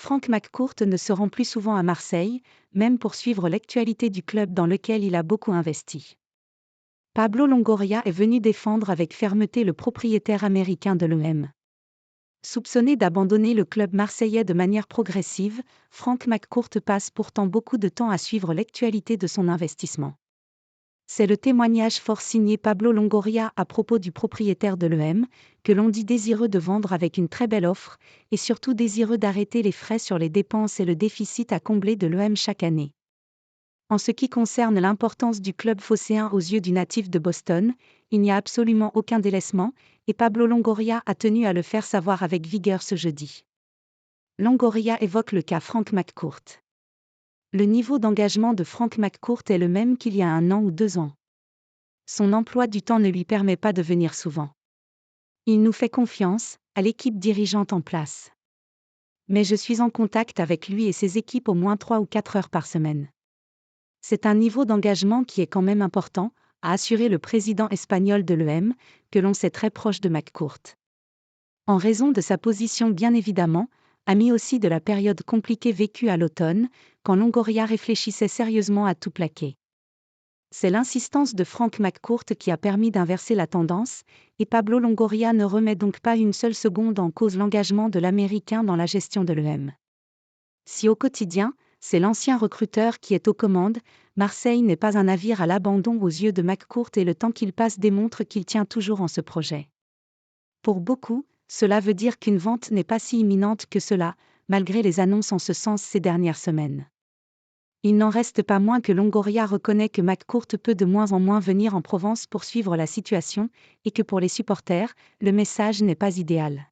Frank McCourt ne se rend plus souvent à Marseille, même pour suivre l'actualité du club dans lequel il a beaucoup investi. Pablo Longoria est venu défendre avec fermeté le propriétaire américain de l'OM. Soupçonné d'abandonner le club marseillais de manière progressive, Frank McCourt passe pourtant beaucoup de temps à suivre l'actualité de son investissement. C'est le témoignage fort signé Pablo Longoria à propos du propriétaire de l'OM, que l'on dit désireux de vendre avec une très belle offre, et surtout désireux d'arrêter les frais sur les dépenses et le déficit à combler de l'OM chaque année. En ce qui concerne l'importance du club phocéen aux yeux du natif de Boston, il n'y a absolument aucun délaissement, et Pablo Longoria a tenu à le faire savoir avec vigueur ce jeudi. Longoria évoque le cas Frank McCourt. Le niveau d'engagement de Frank McCourt est le même qu'il y a 1 an ou 2 ans. Son emploi du temps ne lui permet pas de venir souvent. Il nous fait confiance, à l'équipe dirigeante en place. Mais je suis en contact avec lui et ses équipes au moins 3 ou 4 heures par semaine. C'est un niveau d'engagement qui est quand même important, a assuré le président espagnol de l'OM, que l'on sait très proche de McCourt. En raison de sa position bien évidemment, ami aussi de la période compliquée vécue à l'automne, quand Longoria réfléchissait sérieusement à tout plaquer. C'est l'insistance de Frank McCourt qui a permis d'inverser la tendance, et Pablo Longoria ne remet donc pas une seule seconde en cause l'engagement de l'Américain dans la gestion de l'OM. Si au quotidien, c'est l'ancien recruteur qui est aux commandes, Marseille n'est pas un navire à l'abandon aux yeux de McCourt et le temps qu'il passe démontre qu'il tient toujours en ce projet. Pour beaucoup, cela veut dire qu'une vente n'est pas si imminente que cela, malgré les annonces en ce sens ces dernières semaines. Il n'en reste pas moins que Longoria reconnaît que McCourt peut de moins en moins venir en Provence pour suivre la situation, et que pour les supporters, le message n'est pas idéal.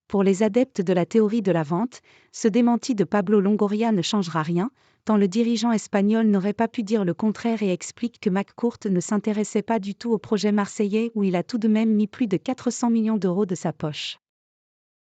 Pour les adeptes de la théorie de la vente, ce démenti de Pablo Longoria ne changera rien, tant le dirigeant espagnol n'aurait pas pu dire le contraire et explique que McCourt ne s'intéressait pas du tout au projet marseillais où il a tout de même mis plus de 400 millions d'euros de sa poche.